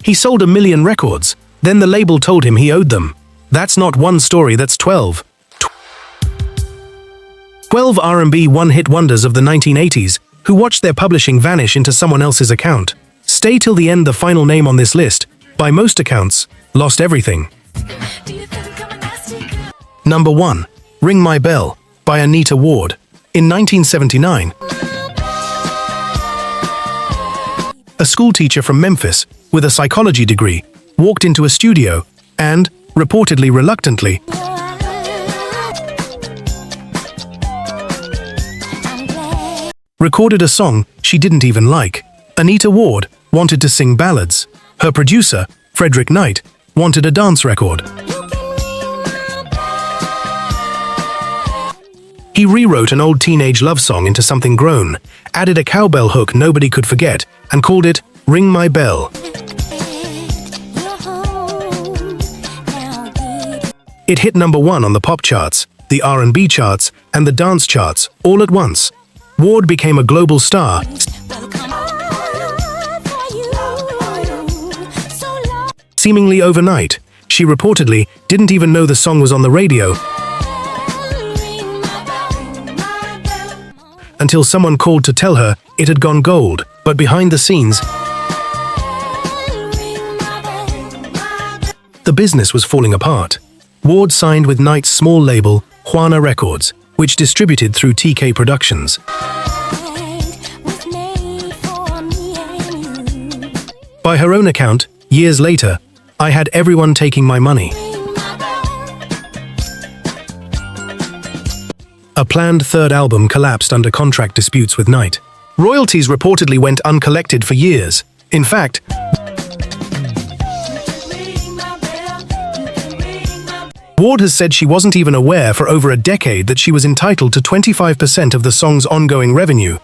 He sold 1 million records. Then the label told him he owed them. That's not one story, that's 12. 12 R&B one-hit wonders of the 1980s who watched their publishing vanish into someone else's account. Stay till the end. The final name on this list, by most accounts, lost everything. Number 1. Ring My Bell by Anita Ward. In 1979, a schoolteacher from Memphis with a psychology degree walked into a studio and, reportedly reluctantly, recorded a song she didn't even like. Anita Ward wanted to sing ballads. Her producer, Frederick Knight, wanted a dance record. He rewrote an old teenage love song into something grown, added a cowbell hook nobody could forget, and called it Ring My Bell. It hit number 1 on the pop charts, the R&B charts, and the dance charts all at once. Ward became a global star, seemingly overnight. She reportedly didn't even know the song was on the radio until someone called to tell her it had gone gold. But behind the scenes, the business was falling apart. Ward signed with Knight's small label, Juana Records, which distributed through TK Productions. By her own account, years later, I had everyone taking my money. A planned third album collapsed under contract disputes with Knight. Royalties reportedly went uncollected for years. In fact, Ward has said she wasn't even aware for over a decade that she was entitled to 25% of the song's ongoing revenue.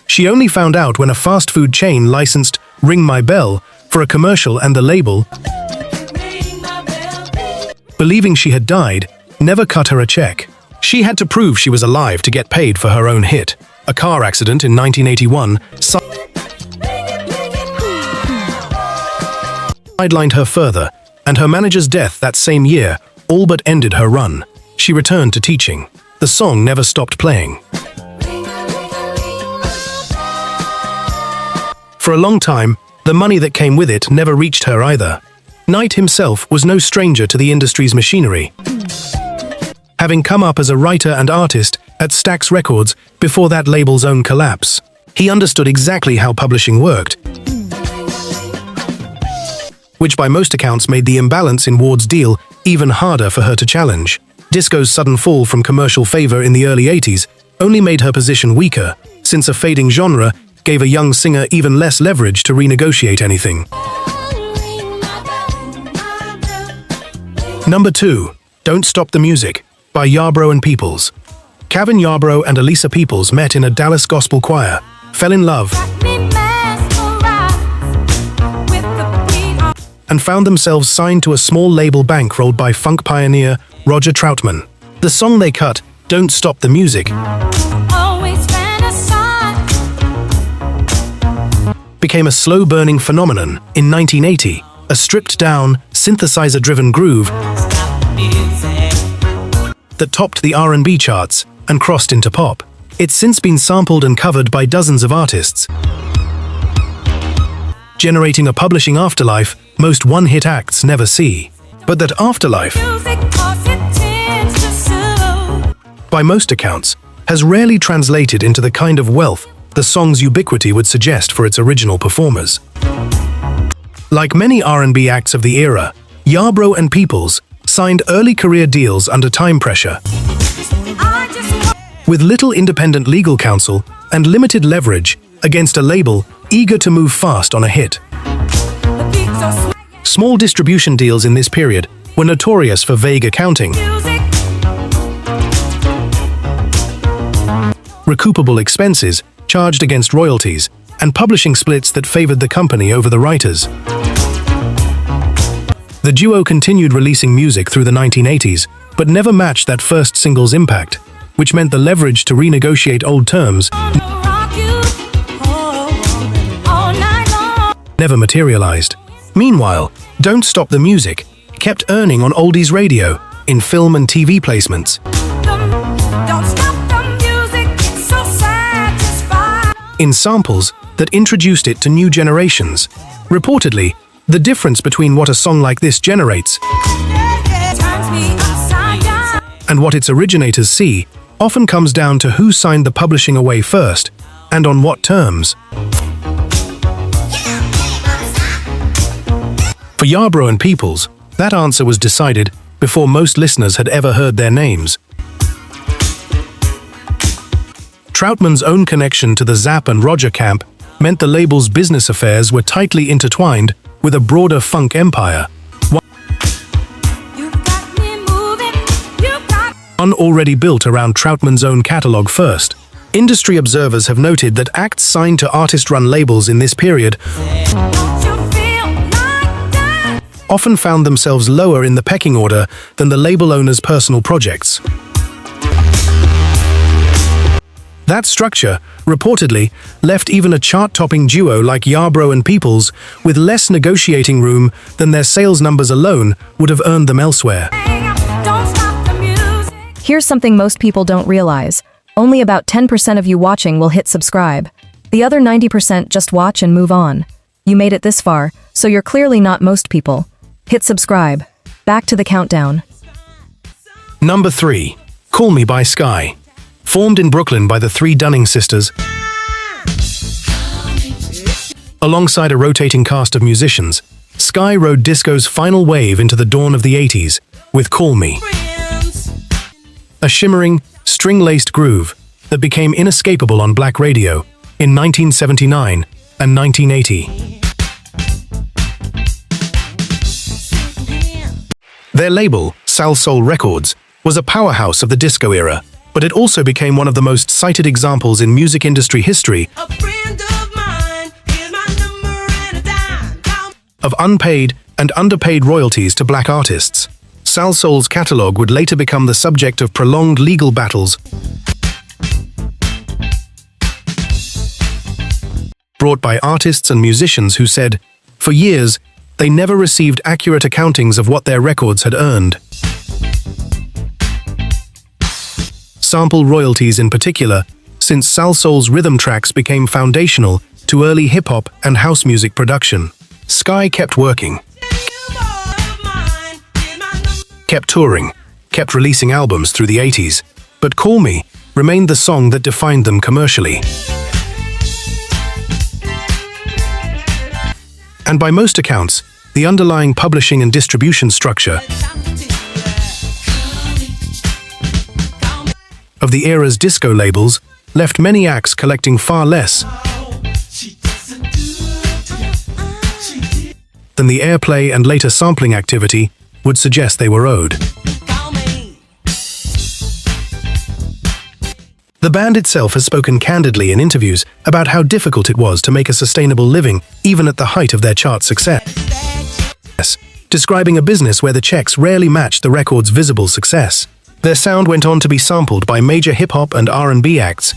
She only found out when a fast food chain licensed Ring My Bell for a commercial, and the label, believing she had died, never cut her a check. She had to prove she was alive to get paid for her own hit. A car accident in 1981 sidelined her further, and her manager's death that same year all but ended her run. She returned to teaching. The song never stopped playing. For a long time, the money that came with it never reached her either. Knight himself was no stranger to the industry's machinery, having come up as a writer and artist at Stax Records before that label's own collapse. He understood exactly how publishing worked, which by most accounts made the imbalance in Ward's deal even harder for her to challenge. Disco's sudden fall from commercial favor in the early 80s only made her position weaker, since a fading genre gave a young singer even less leverage to renegotiate anything. Number 2. Don't Stop the Music by Yarbrough and Peoples. Kevin Yarbrough and Elisa Peoples met in a Dallas gospel choir, fell in love, and found themselves signed to a small label bankrolled by funk pioneer Roger Troutman. The song they cut, Don't Stop the Music, became a slow-burning phenomenon. In 1980, a stripped-down, synthesizer-driven groove that topped the R&B charts and crossed into pop. It's since been sampled and covered by dozens of artists, generating a publishing afterlife most one-hit acts never see. But that afterlife, by most accounts, has rarely translated into the kind of wealth the song's ubiquity would suggest for its original performers. Like many R&B acts of the era, Yarbrough and Peoples signed early career deals under time pressure, with little independent legal counsel and limited leverage against a label eager to move fast on a hit. Small distribution deals in this period were notorious for vague accounting, recoupable expenses charged against royalties, and publishing splits that favored the company over the writers. The duo continued releasing music through the 1980s, but never matched that first single's impact, which meant the leverage to renegotiate old terms never materialized. Meanwhile, Don't Stop the Music kept earning on oldies radio, in film and TV placements, in samples that introduced it to new generations. Reportedly, the difference between what a song like this generates and what its originators see often comes down to who signed the publishing away first, and on what terms. For Yarbrough and Peoples, that answer was decided before most listeners had ever heard their names. Troutman's own connection to the Zapp and Roger camp meant the label's business affairs were tightly intertwined with a broader funk empire, one already built around Troutman's own catalog first. Industry observers have noted that acts signed to artist-run labels in this period often found themselves lower in the pecking order than the label owner's personal projects. That structure, reportedly, left even a chart-topping duo like Yarbrough and Peoples with less negotiating room than their sales numbers alone would have earned them elsewhere. Here's something most people don't realize. Only about 10% of you watching will hit subscribe. The other 90% just watch and move on. You made it this far, so you're clearly not most people. Hit subscribe. Back to the countdown. Number 3. Call Me by Skyy. Formed in Brooklyn by the three Dunning sisters, alongside a rotating cast of musicians, Skyy rode disco's final wave into the dawn of the 80s with Call Me, a shimmering, string-laced groove that became inescapable on black radio in 1979 and 1980. Their label, Salsoul Records, was a powerhouse of the disco era, but it also became one of the most cited examples in music industry history of unpaid and underpaid royalties to black artists. Salsoul's catalog would later become the subject of prolonged legal battles brought by artists and musicians who said, for years, they never received accurate accountings of what their records had earned. Sample royalties in particular, since Salsoul's rhythm tracks became foundational to early hip-hop and house music production. Skyy kept working, kept touring, kept releasing albums through the 80s, but Call Me remained the song that defined them commercially. And by most accounts, the underlying publishing and distribution structure of the era's disco labels left many acts collecting far less than the airplay and later sampling activity would suggest they were owed. The band itself has spoken candidly in interviews about how difficult it was to make a sustainable living even at the height of their chart success, describing a business where the checks rarely matched the record's visible success. Their sound went on to be sampled by major hip-hop and R&B acts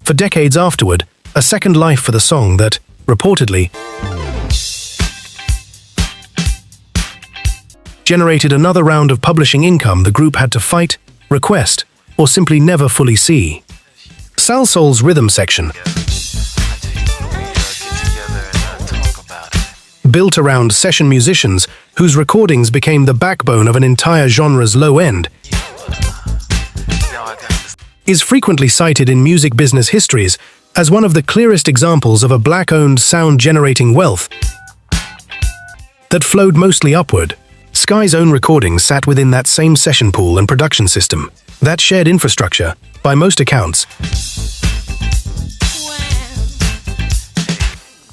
for decades afterward, a second life for the song that, reportedly, generated another round of publishing income the group had to fight, request, or simply never fully see. Salsoul's rhythm section, built around session musicians whose recordings became the backbone of an entire genre's low end, is frequently cited in music business histories as one of the clearest examples of a black-owned sound-generating wealth that flowed mostly upward. Skyy's own recordings sat within that same session pool and production system. That shared infrastructure, by most accounts,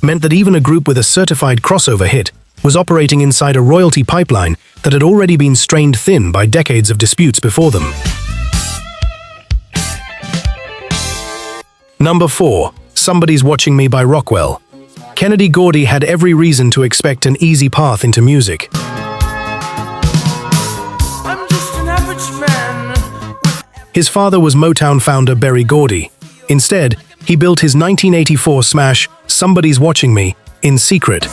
meant that even a group with a certified crossover hit was operating inside a royalty pipeline that had already been strained thin by decades of disputes before them. Number 4. Somebody's Watching Me by Rockwell. Berry Gordy had every reason to expect an easy path into music. His father was Motown founder Berry Gordy. Instead, he built his 1984 smash, Somebody's Watching Me, in secret,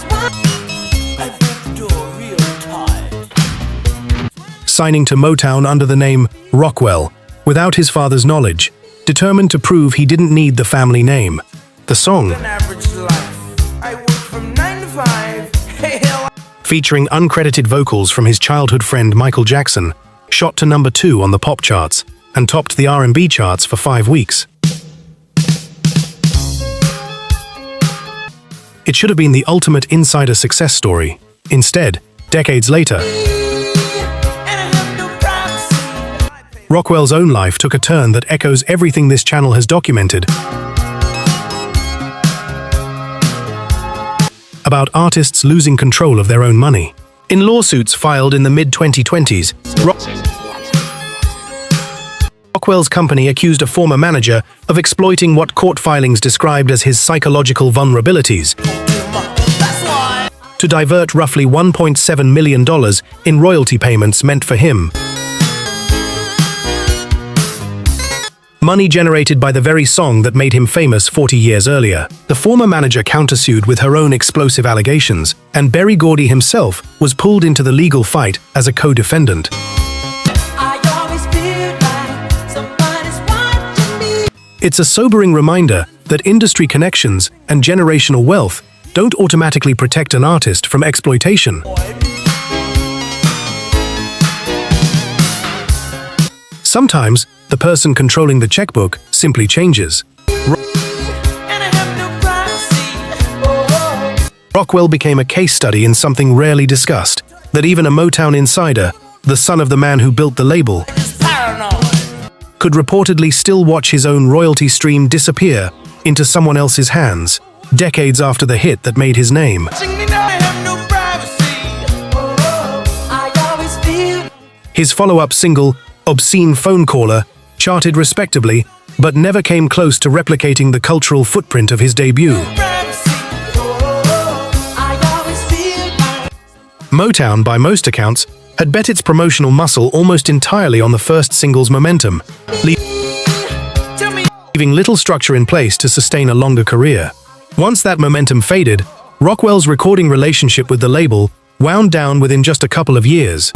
signing to Motown under the name Rockwell, without his father's knowledge, determined to prove he didn't need the family name. The song, featuring uncredited vocals from his childhood friend Michael Jackson, shot to number 2 on the pop charts and topped the R&B charts for 5 weeks. It should have been the ultimate insider success story. Instead, decades later, Rockwell's own life took a turn that echoes everything this channel has documented about artists losing control of their own money. In lawsuits filed in the mid-2020s, Rockwell's company accused a former manager of exploiting what court filings described as his psychological vulnerabilities to divert roughly $1.7 million in royalty payments meant for him. Money generated by the very song that made him famous 40 years earlier. The former manager countersued with her own explosive allegations, and Berry Gordy himself was pulled into the legal fight as a co-defendant. It's a sobering reminder that industry connections and generational wealth don't automatically protect an artist from exploitation. Sometimes, the person controlling the checkbook simply changes. Rockwell became a case study in something rarely discussed, that even a Motown insider, the son of the man who built the label, could reportedly still watch his own royalty stream disappear into someone else's hands, decades after the hit that made his name. His follow-up single, Obscene Phone Caller, charted respectably, but never came close to replicating the cultural footprint of his debut. Motown, by most accounts, had bet its promotional muscle almost entirely on the first single's momentum, leaving little structure in place to sustain a longer career. Once that momentum faded, Rockwell's recording relationship with the label wound down within just a couple of years.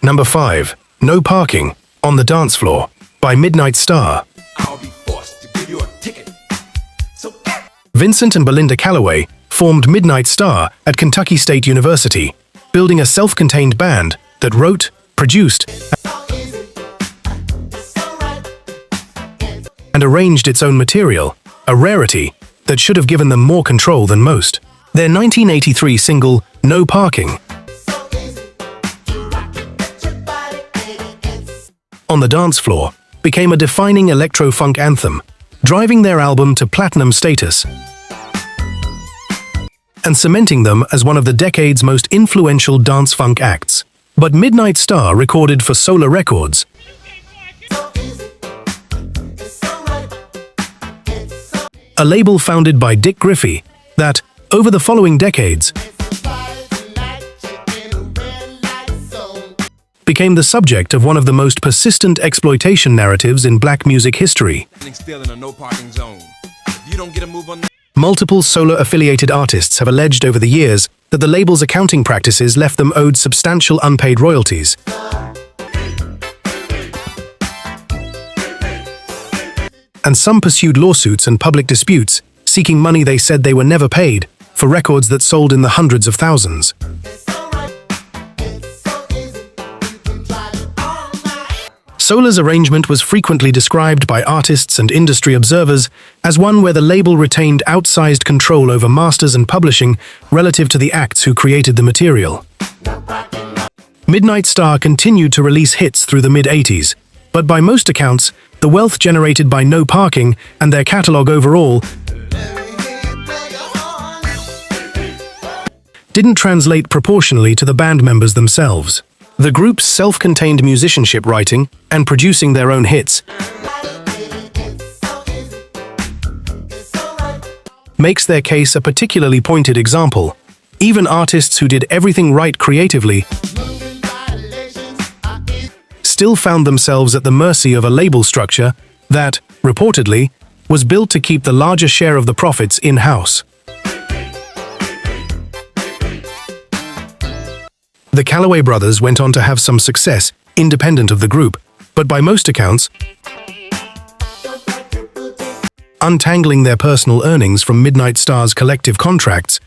Number 5. No Parking, On the Dance Floor, by Midnight Star. Vincent and Belinda Calloway formed Midnight Star at Kentucky State University, building a self-contained band that wrote, produced, and arranged its own material, a rarity that should have given them more control than most. Their 1983 single, No Parking, On the Dance Floor, became a defining electro-funk anthem, driving their album to platinum status and cementing them as one of the decade's most influential dance-funk acts. But Midnight Star recorded for Solar Records, a label founded by Dick Griffey that, over the following decades, became the subject of one of the most persistent exploitation narratives in black music history. Multiple Solar-affiliated artists have alleged over the years that the label's accounting practices left them owed substantial unpaid royalties. And some pursued lawsuits and public disputes, seeking money they said they were never paid, for records that sold in the hundreds of thousands. Solar's arrangement was frequently described by artists and industry observers as one where the label retained outsized control over masters and publishing relative to the acts who created the material. Midnight Star continued to release hits through the mid-80s, but by most accounts, the wealth generated by No Parking and their catalog overall didn't translate proportionally to the band members themselves. The group's self-contained musicianship, writing and producing their own hits makes their case a particularly pointed example. Even artists who did everything right creatively still found themselves at the mercy of a label structure that, reportedly, was built to keep the larger share of the profits in-house. The Calloway brothers went on to have some success, independent of the group, but by most accounts, untangling their personal earnings from Midnight Star's collective contracts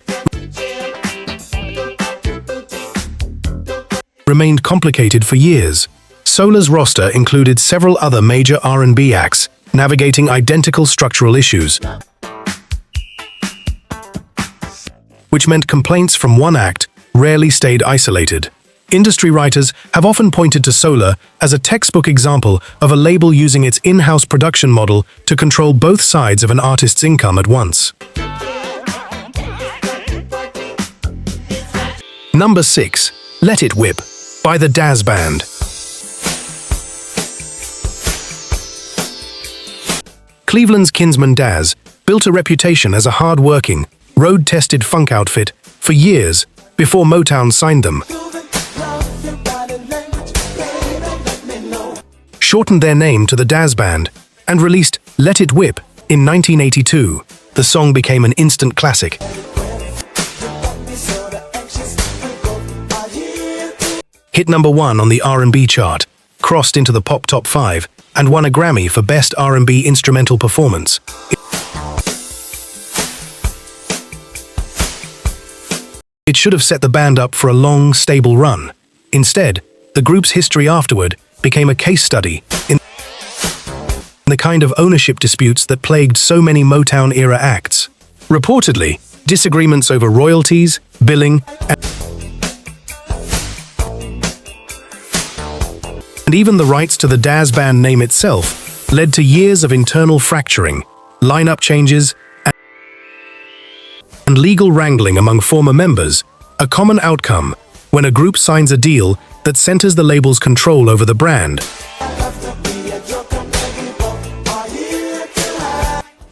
remained complicated for years. Solar's roster included several other major R&B acts, navigating identical structural issues, which meant complaints from one act rarely stayed isolated. Industry writers have often pointed to Solar as a textbook example of a label using its in-house production model to control both sides of an artist's income at once. Number 6. Let It Whip by the Dazz Band. Cleveland's kinsman Dazz built a reputation as a hard-working, road-tested funk outfit for years before Motown signed them. Shortened their name to the Dazz Band and released Let It Whip in 1982. The song became an instant classic. Hit number 1 on the R&B chart, crossed into the pop top 5, and won a Grammy for Best R&B Instrumental Performance. It should have set the band up for a long, stable run. Instead, the group's history afterward became a case study in the kind of ownership disputes that plagued so many Motown-era acts. Reportedly, disagreements over royalties, billing, and even the rights to the Dazz Band name itself led to years of internal fracturing, lineup changes, and legal wrangling among former members, a common outcome when a group signs a deal that centers the label's control over the brand,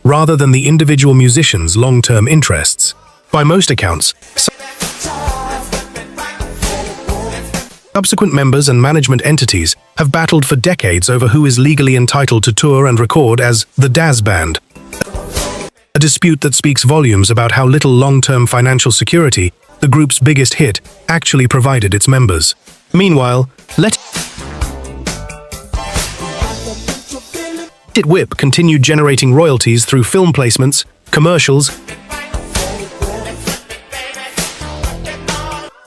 rather than the individual musician's long-term interests. By most accounts, subsequent members and management entities have battled for decades over who is legally entitled to tour and record as the Dazz Band, a dispute that speaks volumes about how little long-term financial security the group's biggest hit actually provided its members. Meanwhile, Let It Whip continued generating royalties through film placements, commercials,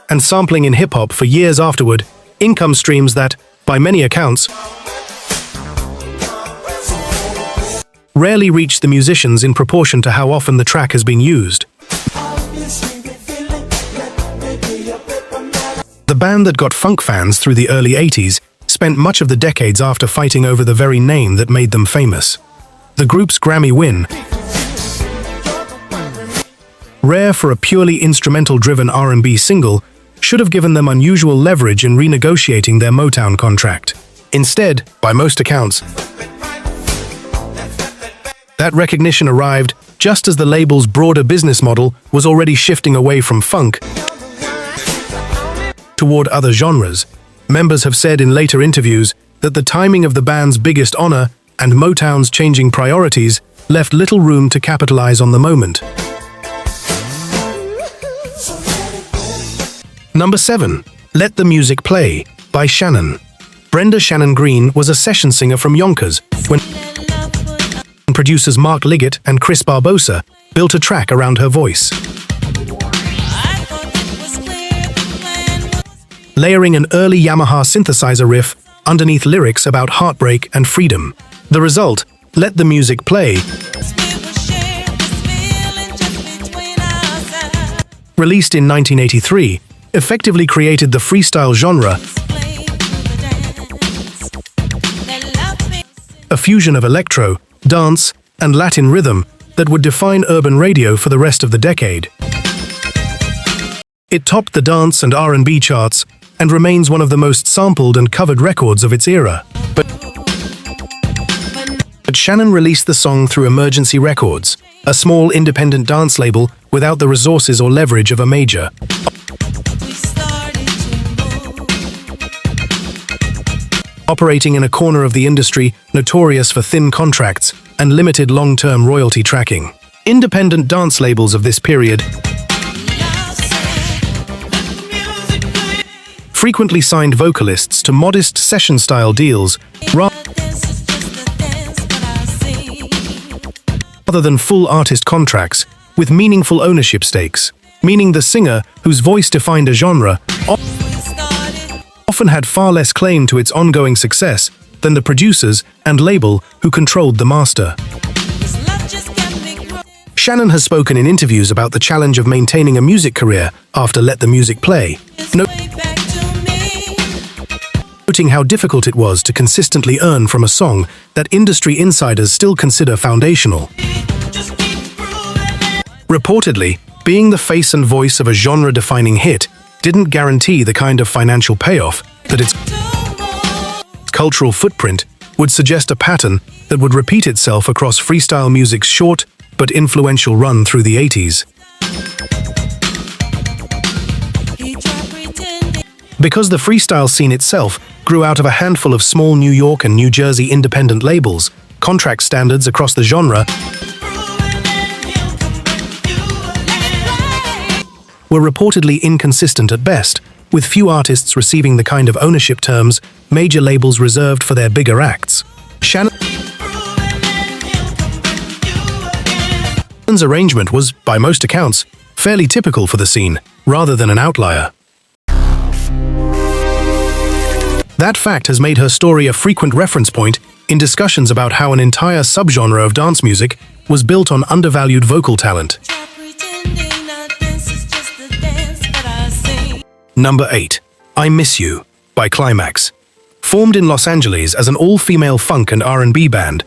and sampling in hip-hop for years afterward, income streams that, by many accounts, rarely reach the musicians in proportion to how often the track has been used. The band that got funk fans through the early 80s spent much of the decades after fighting over the very name that made them famous. The group's Grammy win, rare for a purely instrumental-driven R&B single, should have given them unusual leverage in renegotiating their Motown contract. Instead, by most accounts, that recognition arrived just as the label's broader business model was already shifting away from funk toward other genres. Members have said in later interviews that the timing of the band's biggest honor and Motown's changing priorities left little room to capitalize on the moment. Number 7. Let the Music Play by Shannon. Brenda Shannon Green was a session singer from Yonkers when producers Mark Liggett and Chris Barbosa built a track around her voice, layering an early Yamaha synthesizer riff underneath lyrics about heartbreak and freedom. The result, Let the Music Play, released in 1983, effectively created the freestyle genre, a fusion of electro, dance, and Latin rhythm that would define urban radio for the rest of the decade. It topped the dance and R&B charts and remains one of the most sampled and covered records of its era. But Shannon released the song through Emergency Records, a small independent dance label without the resources or leverage of a major. operating in a corner of the industry notorious for thin contracts and limited long-term royalty tracking. Independent dance labels of this period frequently signed vocalists to modest session-style deals rather than full artist contracts with meaningful ownership stakes, meaning the singer, whose voice defined a genre, often had far less claim to its ongoing success than the producers and label who controlled the master. Shannon has spoken in interviews about the challenge of maintaining a music career after Let the Music Play, noting how difficult it was to consistently earn from a song that industry insiders still consider foundational. Reportedly, being the face and voice of a genre-defining hit didn't guarantee the kind of financial payoff that its cultural footprint would suggest a pattern that would repeat itself across freestyle music's short but influential run through the 80s. Because the freestyle scene itself grew out of a handful of small New York and New Jersey independent labels, contract standards across the genre were reportedly inconsistent at best, with few artists receiving the kind of ownership terms major labels reserved for their bigger acts. Shannon's arrangement was, by most accounts, fairly typical for the scene, rather than an outlier. That fact has made her story a frequent reference point in discussions about how an entire subgenre of dance music was built on undervalued vocal talent. Number 8. I Miss You by Klymaxx. Formed in Los Angeles as an all-female funk and R&B band,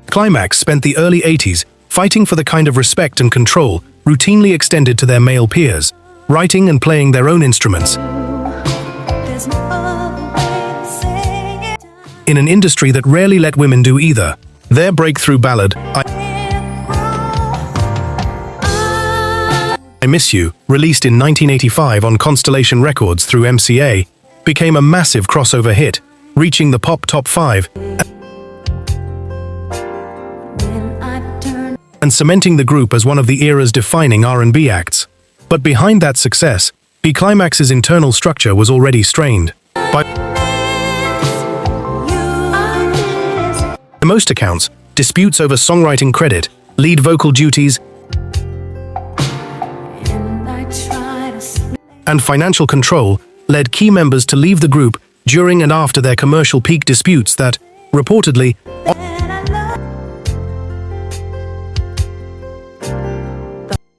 Klymaxx spent the early 80s fighting for the kind of respect and control routinely extended to their male peers, writing and playing their own instruments in an industry that rarely let women do either. Their breakthrough ballad, I Miss You, released in 1985 on Constellation Records through MCA, became a massive crossover hit, reaching the pop top 5 and cementing the group as one of the era's defining R&B acts. But behind that success, Klymaxx's internal structure was already strained. By most accounts, disputes over songwriting credit, lead vocal duties, and financial control led key members to leave the group during and after their commercial peak disputes that, reportedly,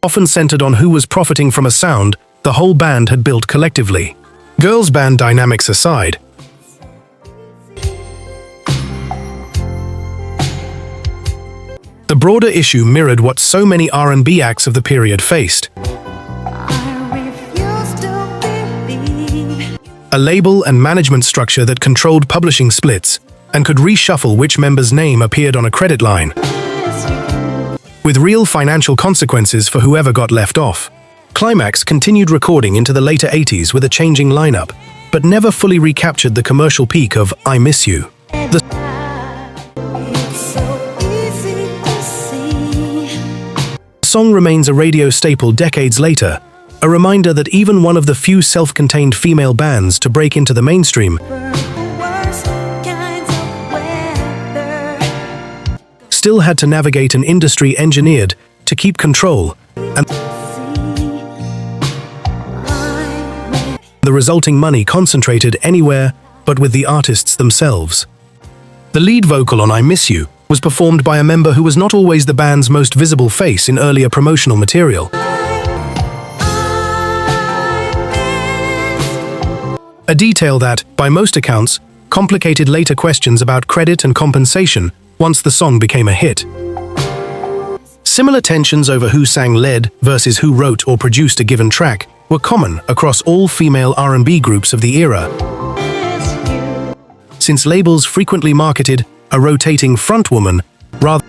often centered on who was profiting from a sound the whole band had built collectively. Girls' band dynamics aside, the broader issue mirrored what so many R&B acts of the period faced. A label and management structure that controlled publishing splits and could reshuffle which member's name appeared on a credit line, with real financial consequences for whoever got left off. Klymaxx continued recording into the later 80s with a changing lineup, but never fully recaptured the commercial peak of I Miss You. The song remains a radio staple decades later, a reminder that even one of the few self-contained female bands to break into the mainstream still had to navigate an industry engineered to keep control, and the resulting money concentrated anywhere but with the artists themselves. The lead vocal on I Miss You was performed by a member who was not always the band's most visible face in earlier promotional material. A detail that, by most accounts, complicated later questions about credit and compensation once the song became a hit. Similar tensions over who sang lead versus who wrote or produced a given track were common across all female R&B groups of the era, since labels frequently marketed a rotating frontwoman rather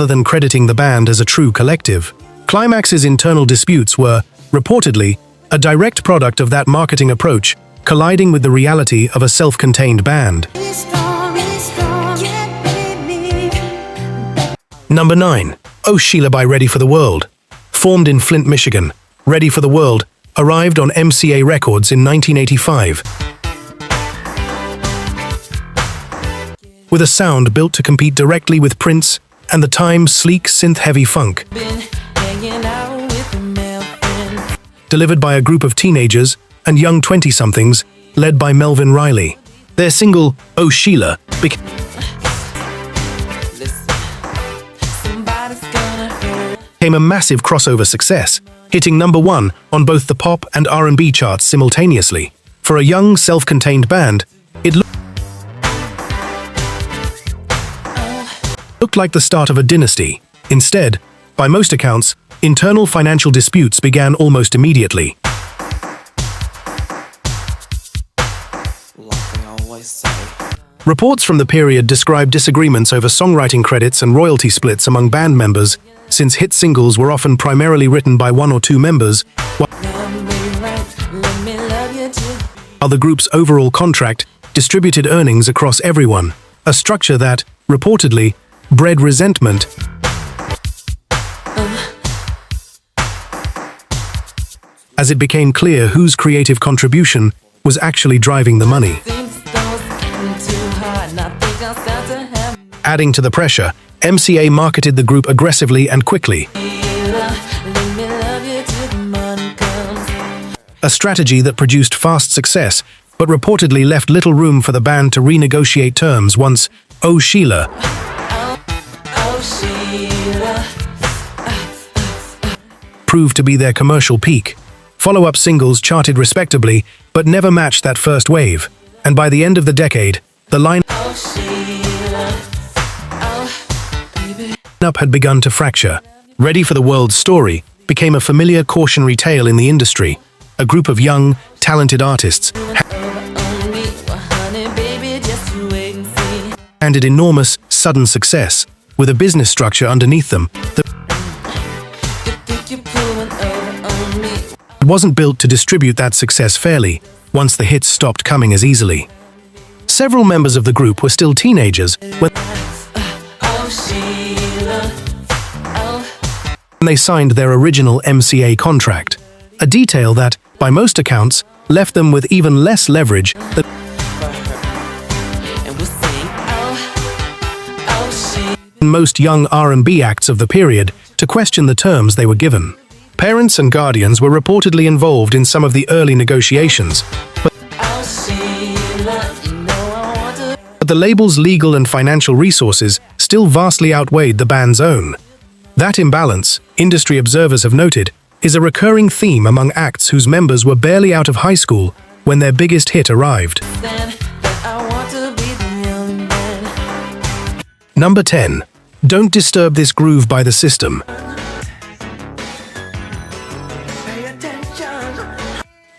than crediting the band as a true collective. Klymaxx's internal disputes were, reportedly, a direct product of that marketing approach, colliding with the reality of a self-contained band. Number 9. Oh Sheila by Ready for the World. Formed in Flint, Michigan, Ready for the World arrived on MCA Records in 1985. With a sound built to compete directly with Prince and the time's sleek synth-heavy funk. Delivered by a group of teenagers and young 20-somethings, led by Melvin Riley. Their single, Oh Sheila, became a massive crossover success, hitting number 1 on both the pop and R&B charts simultaneously. For a young, self-contained band, it looked like the start of a dynasty. Instead, by most accounts, internal financial disputes began almost immediately. Reports from the period describe disagreements over songwriting credits and royalty splits among band members, since hit singles were often primarily written by one or two members, while the group's overall contract distributed earnings across everyone, a structure that, reportedly, bred resentment as it became clear whose creative contribution was actually driving the money. Adding to the pressure, MCA marketed the group aggressively and quickly. A strategy that produced fast success, but reportedly left little room for the band to renegotiate terms once Oh Sheila proved to be their commercial peak. Follow-up singles charted respectably, but never matched that first wave, and by the end of the decade, the lineup had begun to fracture. Ready for the World's story became a familiar cautionary tale in the industry. A group of young, talented artists handed enormous, sudden success, with a business structure underneath them that wasn't built to distribute that success fairly once the hits stopped coming as easily. Several members of the group were still teenagers when they signed their original MCA contract, a detail that, by most accounts, left them with even less leverage than most young R&B acts of the period to question the terms they were given. Parents and guardians were reportedly involved in some of the early negotiations, but the label's legal and financial resources still vastly outweighed the band's own. That imbalance, industry observers have noted, is a recurring theme among acts whose members were barely out of high school when their biggest hit arrived. Number 10. Don't Disturb This Groove by The System.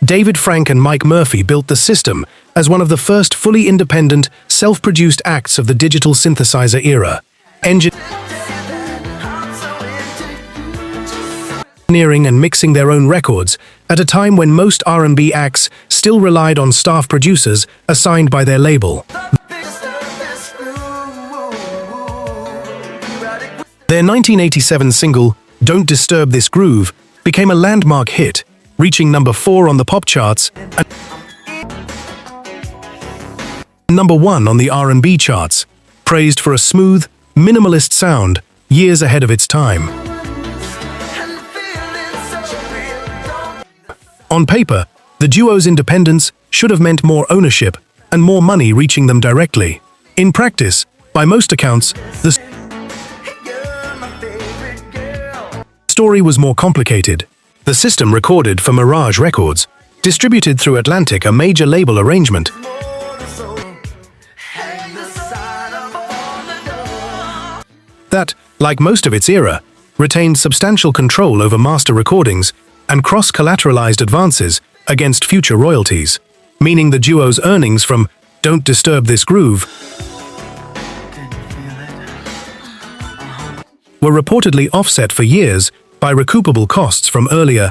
David Frank and Mike Murphy built The System as one of the first fully independent, self-produced acts of the digital synthesizer era. Engineering and mixing their own records at a time when most R&B acts still relied on staff producers assigned by their label. Their 1987 single, Don't Disturb This Groove, became a landmark hit, reaching number 4 on the pop charts and number 1 on the R&B charts, praised for a smooth, minimalist sound years ahead of its time. On paper, the duo's independence should have meant more ownership and more money reaching them directly. In practice, by most accounts, the story was more complicated. The System recorded for Mirage Records, distributed through Atlantic, a major label arrangement. That, like most of its era, retained substantial control over master recordings and cross-collateralized advances against future royalties, meaning the duo's earnings from Don't Disturb This Groove were reportedly offset for years by recoupable costs from earlier,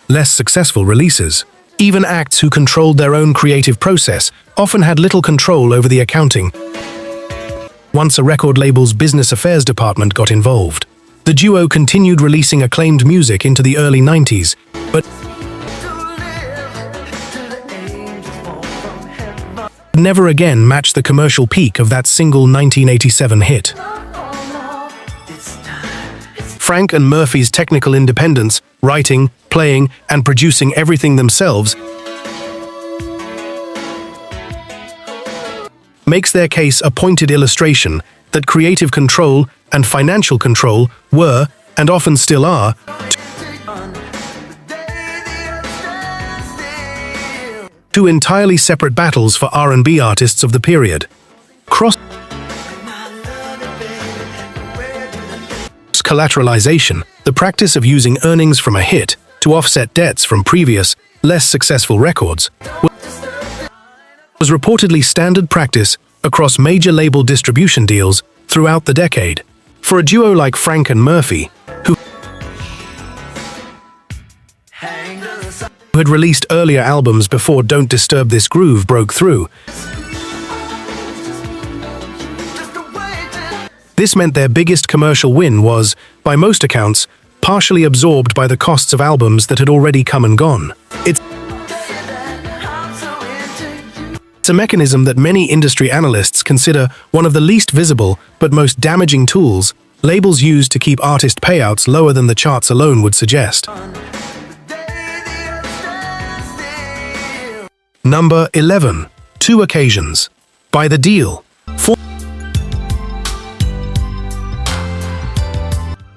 less successful releases. Even acts who controlled their own creative process often had little control over the accounting once a record label's business affairs department got involved. The duo continued releasing acclaimed music into the early 90s, but never again matched the commercial peak of that single 1987 hit. Frank and Murphy's technical independence, writing, playing, and producing everything themselves, makes their case a pointed illustration that creative control and financial control were, and often still are, two entirely separate battles for R&B artists of the period. Collateralization, the practice of using earnings from a hit to offset debts from previous, less successful records, was reportedly standard practice across major label distribution deals throughout the decade. For a duo like Frank and Murphy, who had released earlier albums before Don't Disturb This Groove broke through, this meant their biggest commercial win was, by most accounts, partially absorbed by the costs of albums that had already come and gone. It's a mechanism that many industry analysts consider one of the least visible but most damaging tools labels use to keep artist payouts lower than the charts alone would suggest. Number 11. Two Occasions. By the Deele.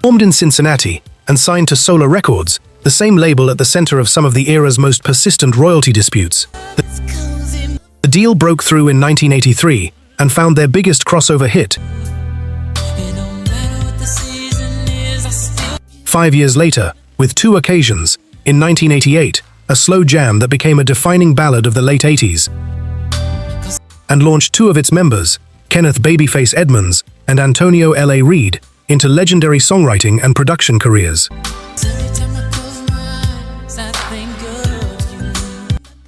Formed in Cincinnati and signed to Solar Records, the same label at the center of some of the era's most persistent royalty disputes, the Deele broke through in 1983 and found their biggest crossover hit 5 years later, with Two Occasions, in 1988, a slow jam that became a defining ballad of the late 80s, and launched two of its members, Kenneth Babyface Edmonds and Antonio L.A. Reid, into legendary songwriting and production careers.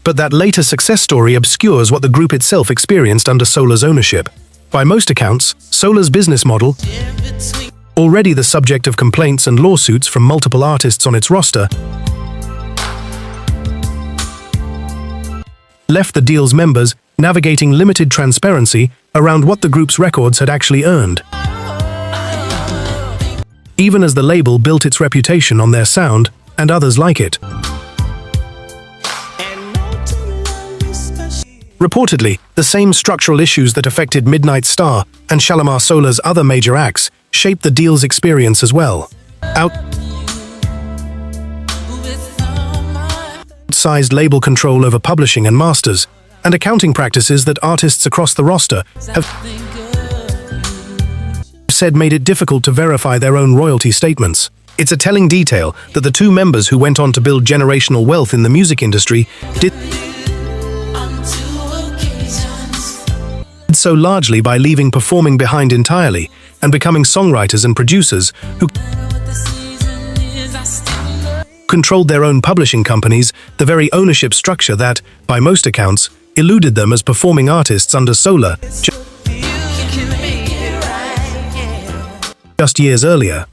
But that later success story obscures what the group itself experienced under Solar's ownership. By most accounts, Solar's business model, already the subject of complaints and lawsuits from multiple artists on its roster, left the Deele's members navigating limited transparency around what the group's records had actually earned, even as the label built its reputation on their sound and others like it. Reportedly, the same structural issues that affected Midnight Star and Shalimar Solar's other major acts shaped the Deele's experience as well. Outsized label control over publishing and masters, and accounting practices that artists across the roster have said made it difficult to verify their own royalty statements. It's a telling detail that the two members who went on to build generational wealth in the music industry did so largely by leaving performing behind entirely and becoming songwriters and producers who controlled their own publishing companies, the very ownership structure that, by most accounts, eluded them as performing artists under Solar just years earlier.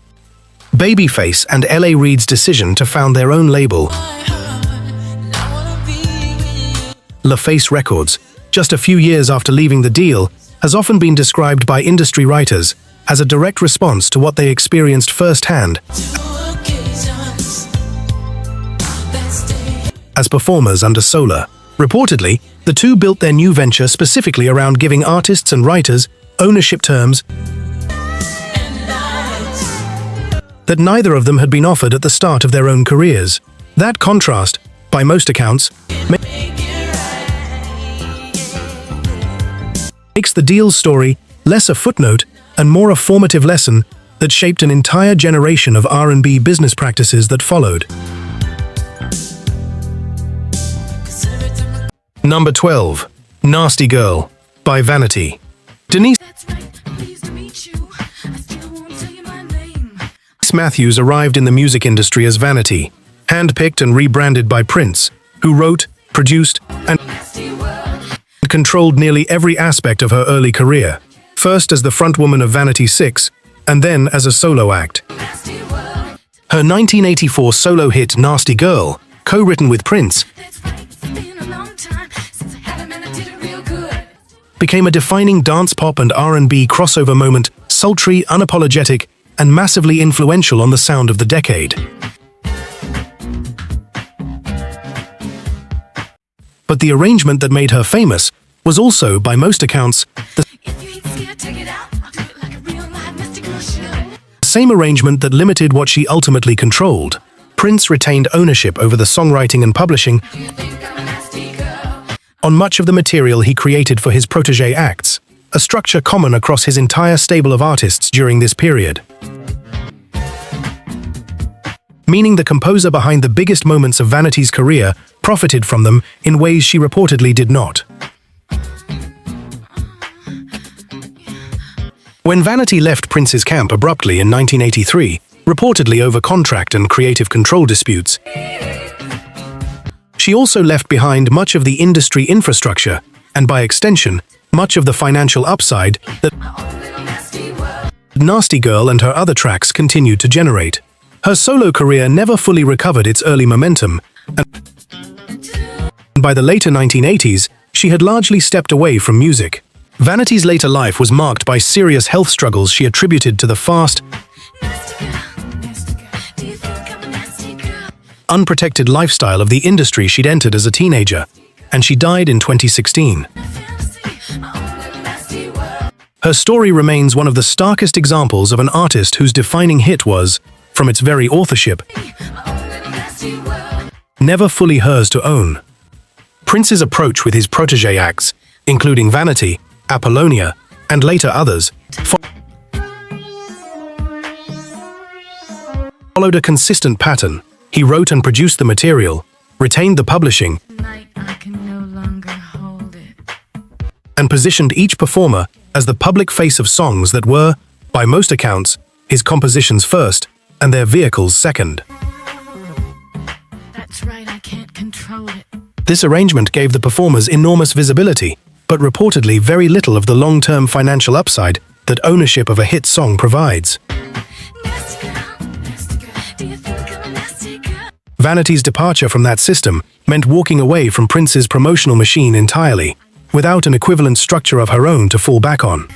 Babyface and L.A. Reid's decision to found their own label, LaFace Records, just a few years after leaving the Deele, has often been described by industry writers as a direct response to what they experienced firsthand as performers under Solar. Reportedly, the two built their new venture specifically around giving artists and writers ownership terms that neither of them had been offered at the start of their own careers. That contrast, by most accounts, makes the Deele's story less a footnote and more a formative lesson that shaped an entire generation of R&B business practices that followed. Number 12. Nasty Girl by Vanity. Denise Grace Matthews arrived in the music industry as Vanity, handpicked and rebranded by Prince, who wrote, produced, and controlled nearly every aspect of her early career, first as the frontwoman of Vanity 6, and then as a solo act. Her 1984 solo hit Nasty Girl, co-written with Prince, became a defining dance pop and R&B crossover moment, sultry, unapologetic, and massively influential on the sound of the decade. But the arrangement that made her famous was also, by most accounts, the same arrangement that limited what she ultimately controlled. Prince retained ownership over the songwriting and publishing on much of the material he created for his protégé acts, a structure common across his entire stable of artists during this period. Meaning the composer behind the biggest moments of Vanity's career profited from them in ways she reportedly did not. When Vanity left Prince's camp abruptly in 1983, reportedly over contract and creative control disputes, she also left behind much of the industry infrastructure, and by extension, much of the financial upside that Nasty Girl and her other tracks continued to generate. Her solo career never fully recovered its early momentum, and by the later 1980s, she had largely stepped away from music. Vanity's later life was marked by serious health struggles she attributed to the fast, unprotected lifestyle of the industry she'd entered as a teenager, and she died in 2016. Her story remains one of the starkest examples of an artist whose defining hit was, from its very authorship, never fully hers to own. Prince's approach with his protégé acts, including Vanity, Apollonia, and later others, followed a consistent pattern. He wrote and produced the material, retained the publishing, and positioned each performer as the public face of songs that were, by most accounts, his compositions first and their vehicles second. That's right, I can't control it. This arrangement gave the performers enormous visibility, but reportedly very little of the long-term financial upside that ownership of a hit song provides. Vanity's departure from that system meant walking away from Prince's promotional machine entirely, without an equivalent structure of her own to fall back on.